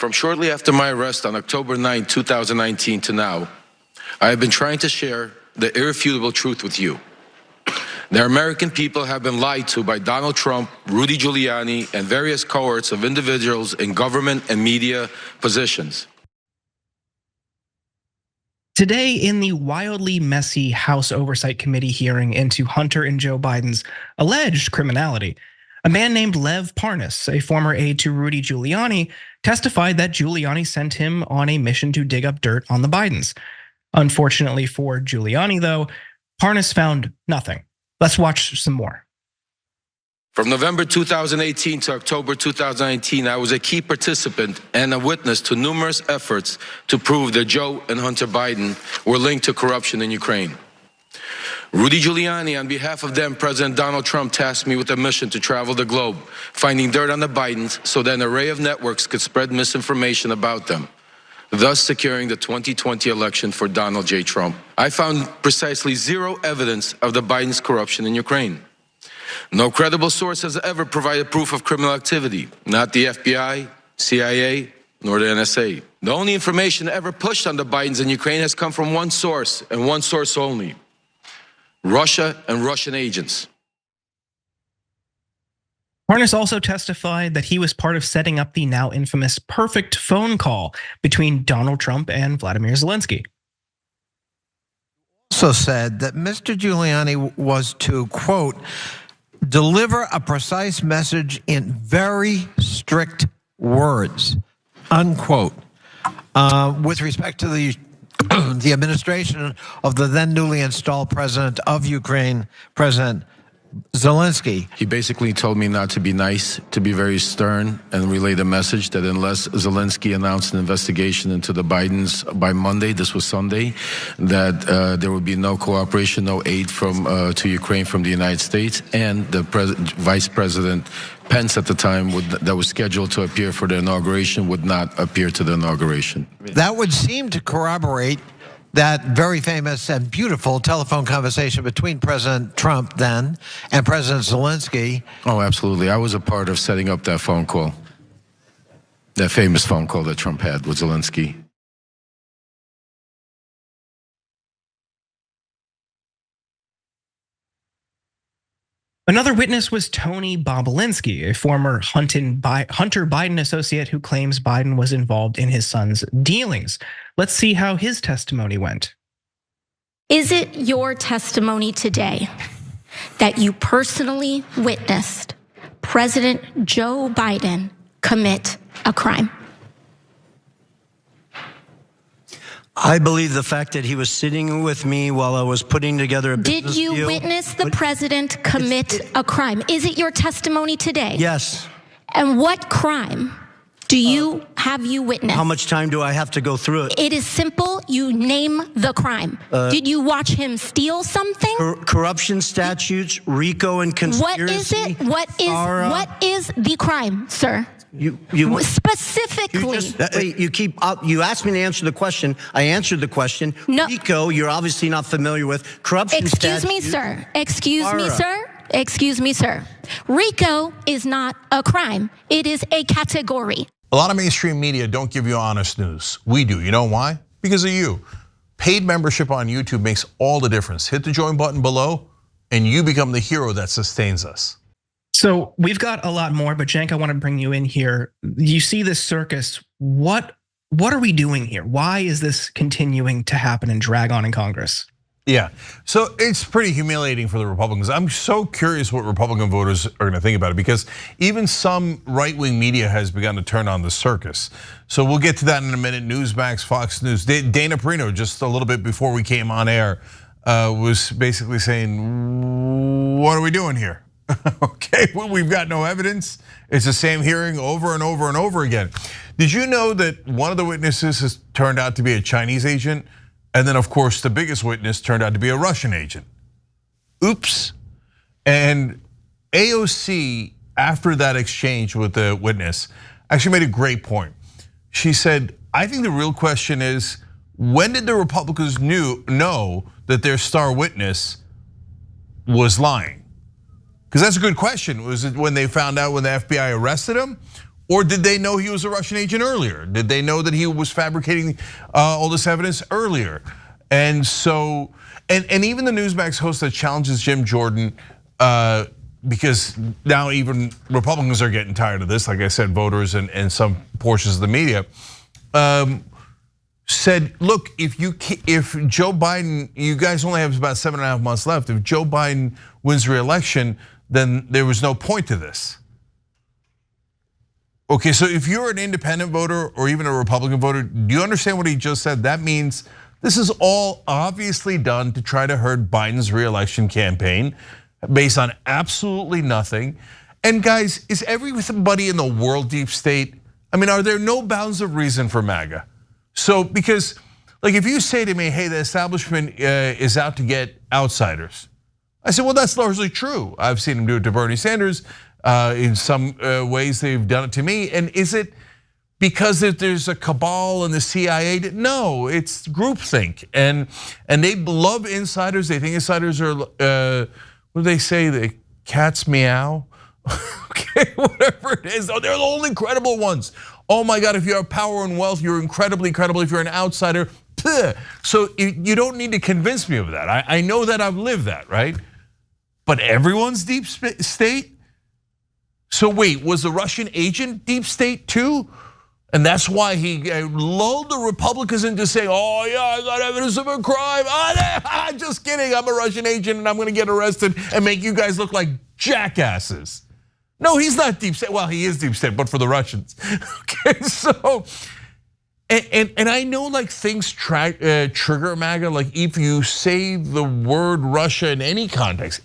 From shortly after my arrest on October 9, 2019 to now, I have been trying to share the irrefutable truth with you. The American people have been lied to by Donald Trump, Rudy Giuliani, and various cohorts of individuals in government and media positions. Today, in the wildly messy House Oversight Committee hearing into Hunter and Joe Biden's alleged criminality, a man named Lev Parnas, a former aide to Rudy Giuliani, testified that Giuliani sent him on a mission to dig up dirt on the Bidens. Unfortunately for Giuliani, though, Parnas found nothing. Let's watch some more. From November 2018 to October 2019, I was a key participant and a witness to numerous efforts to prove that Joe and Hunter Biden were linked to corruption in Ukraine. Rudy Giuliani, on behalf of then President Donald Trump, tasked me with a mission to travel the globe, finding dirt on the Bidens so that an array of networks could spread misinformation about them, thus securing the 2020 election for Donald J. Trump. I found precisely zero evidence of the Bidens' corruption in Ukraine. No credible source has ever provided proof of criminal activity, not the FBI, CIA, nor the NSA. The only information ever pushed on the Bidens in Ukraine has come from one source, and one source only: Russia and Russian agents. Parnas also testified that he was part of setting up the now infamous perfect phone call between Donald Trump and Vladimir Zelensky. Also said that Mr. Giuliani was to, quote, deliver a precise message in very strict words, unquote, with respect to the administration of the then newly installed president of Ukraine, President Zelensky. He basically told me not to be nice, to be very stern, and relay the message that unless Zelensky announced an investigation into the Bidens by Monday, this was Sunday, that there would be no cooperation, no aid from to Ukraine from the United States, and the Vice President Pence at the time that was scheduled to appear for the inauguration would not appear to the inauguration. That would seem to corroborate that very famous and beautiful telephone conversation between President Trump then and President Zelensky. Oh, absolutely. I was a part of setting up that phone call, that famous phone call that Trump had with Zelensky. Another witness was Tony Bobulinski, a former Hunter Biden associate who claims Biden was involved in his son's dealings. Let's see how his testimony went. Is it your testimony today that you personally witnessed President Joe Biden commit a crime? I believe the fact that he was sitting with me while I was putting together a business deal. Did you witness the president commit a crime? Is it your testimony today? Yes. And what crime have you witnessed? How much time do I have to go through it? It is simple. You name the crime. Did you watch him steal something? Corruption statutes, RICO and conspiracy. What is it? What is the crime, sir? You specifically. You asked me to answer the question. I answered the question. No. RICO, you're obviously not familiar with. Corruption statutes. Excuse me, sir. RICO is not a crime. It is a category. A lot of mainstream media don't give you honest news. We do. You know why? Because of you. Paid membership on YouTube makes all the difference. Hit the join button below and you become the hero that sustains us. So we've got a lot more, but Cenk, I want to bring you in here. You see this circus. What are we doing here? Why is this continuing to happen and drag on in Congress? Yeah, so it's pretty humiliating for the Republicans. I'm so curious what Republican voters are going to think about it, because even some right-wing media has begun to turn on the circus. So we'll get to that in a minute. Newsmax, Fox News. Dana Perino, just a little bit before we came on air, was basically saying, what are we doing here? Okay, well, we've got no evidence. It's the same hearing over and over and over again. Did you know that one of the witnesses has turned out to be a Chinese agent? And then, of course, the biggest witness turned out to be a Russian agent. Oops. And AOC, after that exchange with the witness, actually made a great point. She said, I think the real question is, when did the Republicans know that their star witness was lying? Because that's a good question. Was it when they found out when the FBI arrested him? Or did they know he was a Russian agent earlier? Did they know that he was fabricating all this evidence earlier? And so, and even the Newsmax host that challenges Jim Jordan, because now even Republicans are getting tired of this, like I said, voters and some portions of the media, said, look, if Joe Biden, you guys only have about 7.5 months left. If Joe Biden wins re-election, then there was no point to this. Okay, so if you're an independent voter or even a Republican voter, do you understand what he just said? That means this is all obviously done to try to hurt Biden's re-election campaign based on absolutely nothing. And guys, is everybody in the world deep state? I mean, are there no bounds of reason for MAGA? So, because like if you say to me, hey, the establishment is out to get outsiders. I said, well, that's largely true. I've seen him do it to Bernie Sanders. In some ways, they've done it to me. And is it because there's a cabal and the CIA? No, it's groupthink. And they love insiders. They think insiders are, what do they say? The cats meow. Okay, whatever it is. Oh, they're the only credible ones. Oh my God, if you have power and wealth, you're incredibly credible. If you're an outsider, bleh. So you don't need to convince me of that. I know that I've lived that, right? But everyone's deep state? So wait, was the Russian agent deep state too? And that's why he lulled the Republicans into saying, oh yeah, I got evidence of a crime. I'm just kidding, I'm a Russian agent and I'm gonna get arrested and make you guys look like jackasses. No, he's not deep state. Well, he is deep state, but for the Russians. Okay, so, and I know like things trigger MAGA, like if you say the word Russia in any context,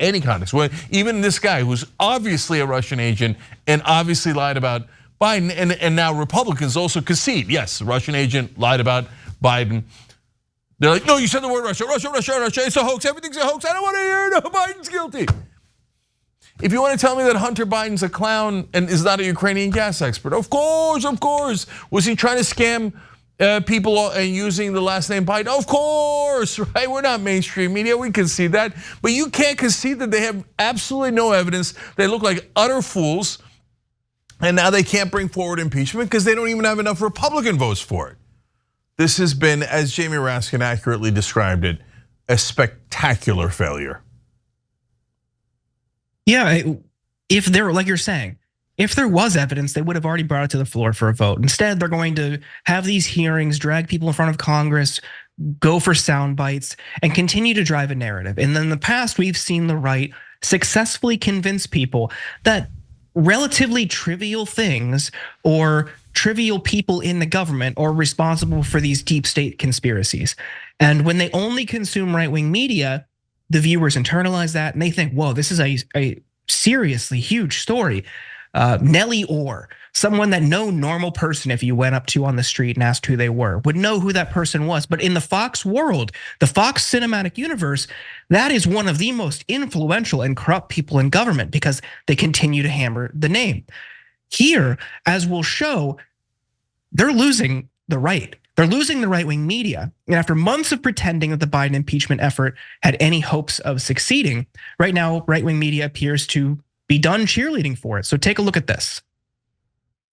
well, even this guy who's obviously a Russian agent and obviously lied about Biden, and now Republicans also concede, yes, Russian agent lied about Biden. They're like, no, you said the word Russia, it's a hoax, everything's a hoax, I don't want to hear it, no, Biden's guilty. If you want to tell me that Hunter Biden's a clown and is not a Ukrainian gas expert, of course. Was he trying to scam people and using the last name Biden? Of course, right? We're not mainstream media, we concede that. But you can't concede that they have absolutely no evidence. They look like utter fools. And now they can't bring forward impeachment because they don't even have enough Republican votes for it. This has been, as Jamie Raskin accurately described it, a spectacular failure. Yeah, if there, like you're saying, if there was evidence, they would have already brought it to the floor for a vote. Instead, they're going to have these hearings, drag people in front of Congress, go for sound bites, and continue to drive a narrative. And in the past, we've seen the right successfully convince people that relatively trivial things or trivial people in the government are responsible for these deep state conspiracies. And when they only consume right-wing media, the viewers internalize that and they think, whoa, this is a seriously huge story. Nellie Orr, someone that no normal person, if you went up to on the street and asked who they were, would know who that person was. But in the Fox world, the Fox cinematic universe, that is one of the most influential and corrupt people in government because they continue to hammer the name. Here, as we'll show, they're losing the right. They're losing the right-wing media. And after months of pretending that the Biden impeachment effort had any hopes of succeeding, right now, right-wing media appears to be done cheerleading for it. So take a look at this.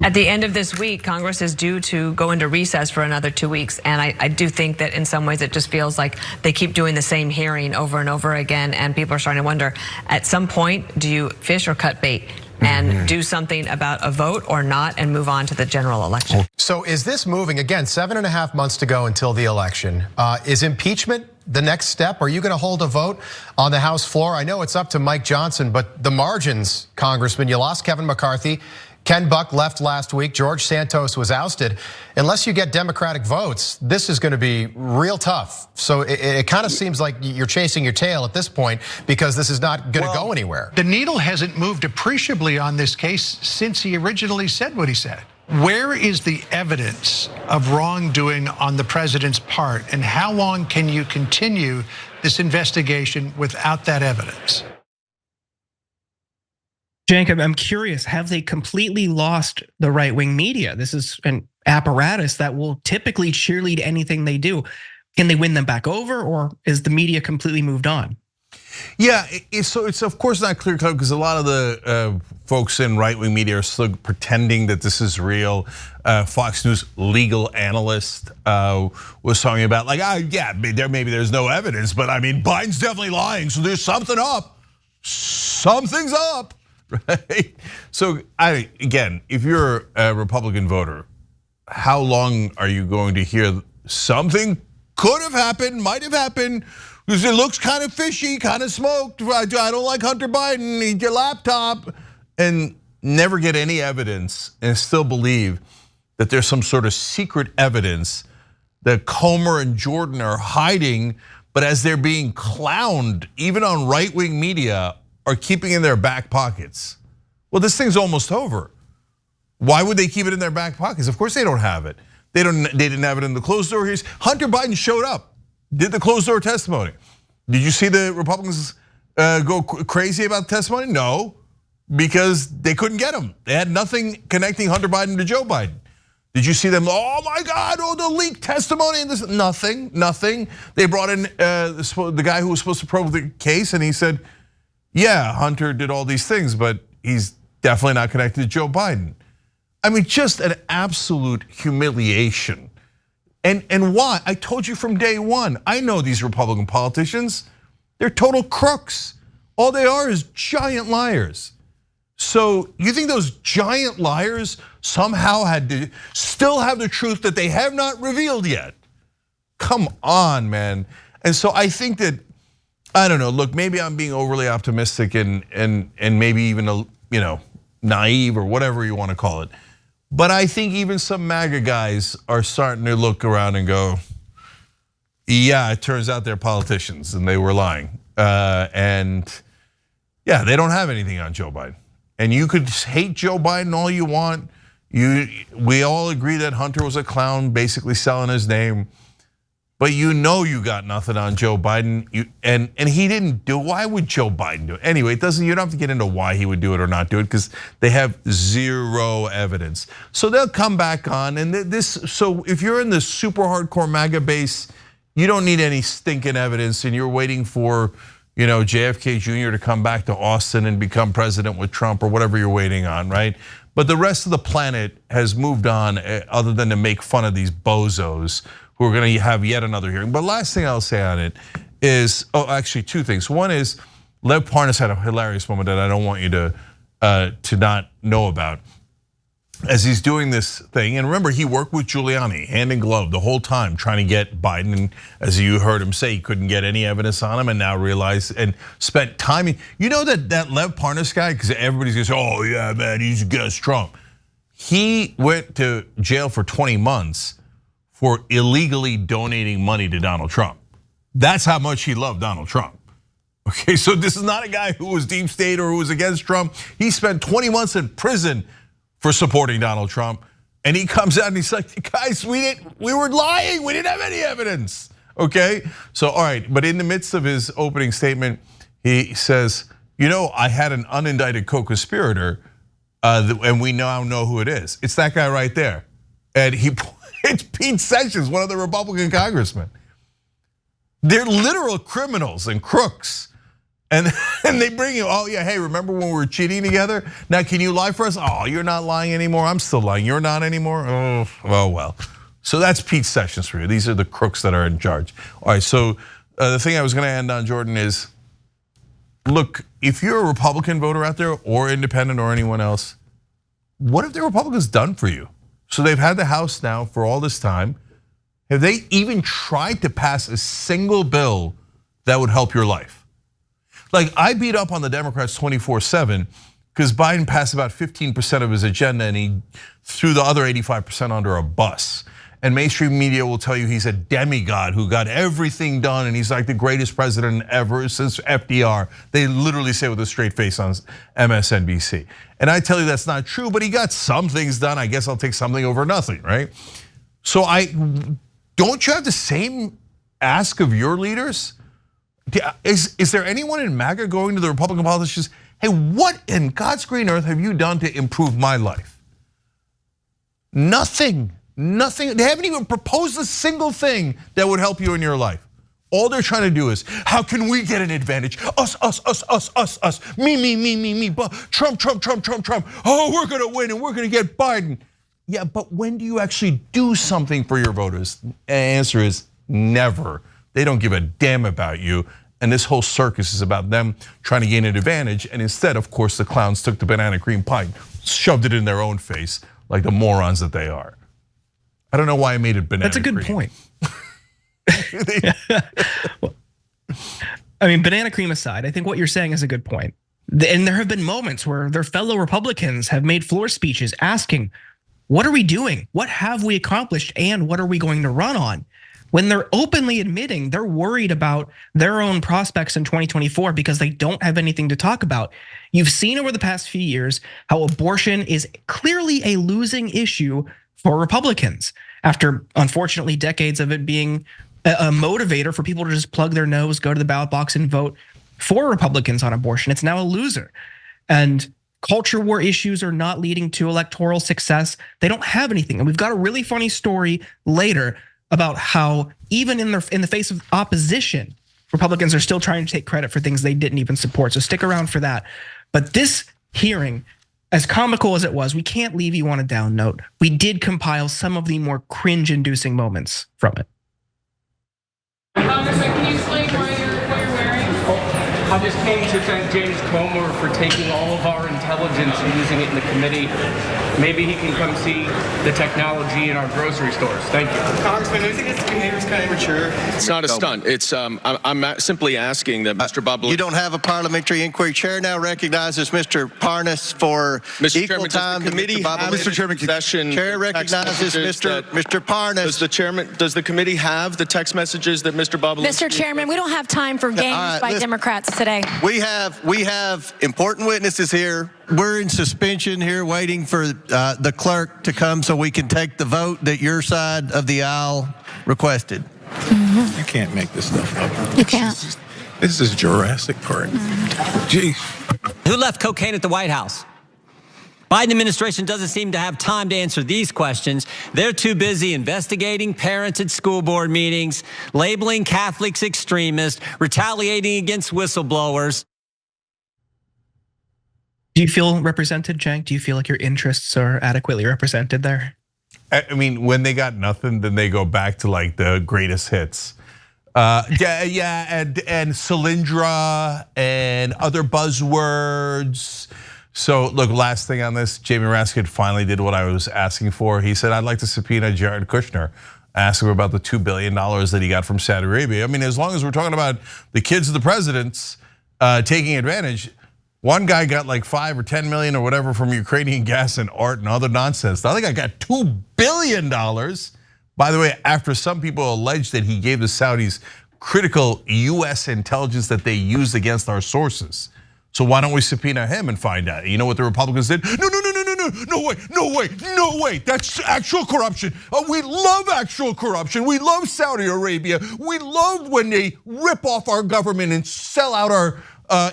At the end of this week, Congress is due to go into recess for another 2 weeks. And I do think that in some ways it just feels like they keep doing the same hearing over and over again. And people are starting to wonder, at some point, do you fish or cut bait? And do something about a vote or not and move on to the general election. So is this moving, again, 7.5 months to go until the election. Is impeachment the next step? Are you gonna hold a vote on the House floor? I know it's up to Mike Johnson, but the margins, Congressman, you lost Kevin McCarthy. Ken Buck left last week. George Santos was ousted. Unless you get Democratic votes, this is going to be real tough. So it kind of seems like you're chasing your tail at this point because this is not going to go anywhere. The needle hasn't moved appreciably on this case since he originally said what he said. Where is the evidence of wrongdoing on the president's part, and how long can you continue this investigation without that evidence? Jacob, I'm curious, have they completely lost the right-wing media? This is an apparatus that will typically cheerlead anything they do. Can they win them back over, or is the media completely moved on? Yeah, so it's of course not clear cut because a lot of the folks in right-wing media are still pretending that this is real. Fox News legal analyst was talking about like, yeah, maybe there's no evidence, but I mean, Biden's definitely lying, so there's something up. Something's up, right? So again, if you're a Republican voter, how long are you going to hear something could have happened, might have happened? Because it looks kind of fishy, kind of smoked. I don't like Hunter Biden, need your laptop. And never get any evidence and still believe that there's some sort of secret evidence that Comer and Jordan are hiding, but as they're being clowned, even on right-wing media, are keeping in their back pockets. Well, this thing's almost over. Why would they keep it in their back pockets? Of course they don't have it. They didn't have it in the closed door hearings. Hunter Biden showed up. Did the closed door testimony. Did you see the Republicans go crazy about the testimony? No, because they couldn't get him. They had nothing connecting Hunter Biden to Joe Biden. Did you see them, oh my God, the leaked testimony and this? Nothing. They brought in the guy who was supposed to probe the case and he said, yeah, Hunter did all these things, but he's definitely not connected to Joe Biden. I mean, just an absolute humiliation. And why? I told you from day one, I know these Republican politicians, they're total crooks. All they are is giant liars. So you think those giant liars somehow had to still have the truth that they have not revealed yet? Come on, man. And so I think that, I don't know, look, maybe I'm being overly optimistic and maybe even naive or whatever you want to call it. But I think even some MAGA guys are starting to look around and go, yeah, it turns out they're politicians and they were lying. And yeah, they don't have anything on Joe Biden. And you could hate Joe Biden all you want. We all agree that Hunter was a clown, basically selling his name. But you got nothing on Joe Biden, and he didn't do it. Why would Joe Biden do it? Anyway, you don't have to get into why he would do it or not do it because they have zero evidence. So they'll come back on, and so if you're in the super hardcore MAGA base, you don't need any stinking evidence, and you're waiting for JFK Jr. to come back to Austin and become president with Trump or whatever you're waiting on, right? But the rest of the planet has moved on, other than to make fun of these bozos who are going to have yet another hearing. But last thing I'll say on it is, actually two things. One is Lev Parnas had a hilarious moment that I don't want you to not know about. As he's doing this thing, and remember he worked with Giuliani hand in glove the whole time trying to get Biden, and as you heard him say, he couldn't get any evidence on him and now realized and spent time. You know that Lev Parnas guy, because everybody's gonna say, oh yeah, man, he's against Trump. He went to jail for 20 months for illegally donating money to Donald Trump. That's how much he loved Donald Trump. Okay, so this is not a guy who was deep state or who was against Trump. He spent 20 months in prison for supporting Donald Trump. And he comes out and he's like, guys, we were lying, we didn't have any evidence. Okay, so all right, but in the midst of his opening statement, he says, I had an unindicted co-conspirator, and we now know who it is. It's that guy right there. And it's Pete Sessions, one of the Republican congressmen. They're literal criminals and crooks. And they bring you, oh yeah, hey, remember when we were cheating together? Now can you lie for us? Oh, you're not lying anymore, I'm still lying, you're not anymore? Oh well. So that's Pete Sessions for you. These are the crooks that are in charge. All right, so the thing I was gonna end on, Jordan, is, look, if you're a Republican voter out there or independent or anyone else, what have the Republicans done for you? So they've had the House now for all this time. Have they even tried to pass a single bill that would help your life? Like, I beat up on the Democrats 24/7 because Biden passed about 15% of his agenda and he threw the other 85% under a bus. And mainstream media will tell you he's a demigod who got everything done and he's like the greatest president ever since FDR. They literally say with a straight face on MSNBC. And I tell you that's not true, but he got some things done. I guess I'll take something over nothing, right? So don't you have the same ask of your leaders? Is there anyone in MAGA going to the Republican politicians, hey, what in God's green earth have you done to improve my life? Nothing. They haven't even proposed a single thing that would help you in your life. All they're trying to do is, how can we get an advantage? Us, me, but Trump. Oh, we're gonna win and we're gonna get Biden. Yeah, but when do you actually do something for your voters? The answer is never. They don't give a damn about you. And this whole circus is about them trying to gain an advantage. And instead, of course, the clowns took the banana cream pie, shoved it in their own face like the morons that they are. I don't know why I made it banana cream. That's a good point. I mean, banana cream aside, I think what you're saying is a good point. And there have been moments where their fellow Republicans have made floor speeches asking, what are we doing? What have we accomplished? And what are we going to run on? When they're openly admitting they're worried about their own prospects in 2024 because they don't have anything to talk about. You've seen over the past few years how abortion is clearly a losing issue for Republicans after, unfortunately, decades of it being a motivator for people to just plug their nose, go to the ballot box and vote for Republicans on abortion. It's now a loser. And culture war issues are not leading to electoral success. They don't have anything. And we've got a really funny story later about how even in the face of opposition, Republicans are still trying to take credit for things they didn't even support. So stick around for that. But this hearing, as comical as it was, we can't leave you on a down note. We did compile some of the more cringe-inducing moments from it. Congressman, can you explain what you're wearing? I just came to thank James Comer for taking all of our intelligence and using it in the committee. Maybe he can come see the technology in our grocery stores. Thank you. Congressman, do you think this behavior is kind of immature? It's not a stunt. It's I'm simply asking that Mr. Bobulinski. You don't have a parliamentary inquiry. Chair now recognizes Mr. Parnas for equal time. Mr. Chairman, Chair recognizes Mr. Parnas. Does the committee have the text messages that Mr. Bobulinski? Mr. Chairman, we don't have time for games by Democrats today. We have important witnesses here. We're in suspension here waiting for the clerk to come so we can take the vote that your side of the aisle requested. Mm-hmm. You can't make this stuff up. You can't. This is Jurassic Park. Jeez. Who left cocaine at the White House? Biden administration doesn't seem to have time to answer these questions. They're too busy investigating parents at school board meetings, labeling Catholics extremists, retaliating against whistleblowers. Do you feel represented, Cenk? Do you feel like your interests are adequately represented there? I mean, when they got nothing, then they go back to like the greatest hits. And Solyndra and other buzzwords. So look, last thing on this, Jamie Raskin finally did what I was asking for. He said, I'd like to subpoena Jared Kushner, ask him about the $2 billion that he got from Saudi Arabia. I mean, as long as we're talking about the kids of the presidents taking advantage, one guy got like 5 or 10 million or whatever from Ukrainian gas and art and other nonsense. The other guy got $2 billion. By the way, after some people alleged that he gave the Saudis critical US intelligence that they used against our sources. So why don't we subpoena him and find out? You know what the Republicans did? No way. That's actual corruption. We love actual corruption. We love Saudi Arabia. We love when they rip off our government and sell out our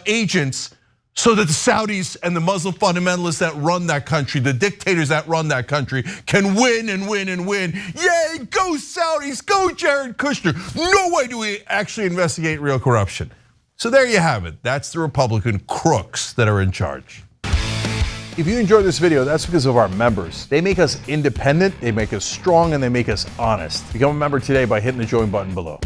agents so that the Saudis and the Muslim fundamentalists that run that country, the dictators that run that country, can win and win and win. Yay, go Saudis, go Jared Kushner. No way do we actually investigate real corruption. So there you have it. That's the Republican crooks that are in charge. If you enjoyed this video, that's because of our members. They make us independent, they make us strong, and they make us honest. Become a member today by hitting the join button below.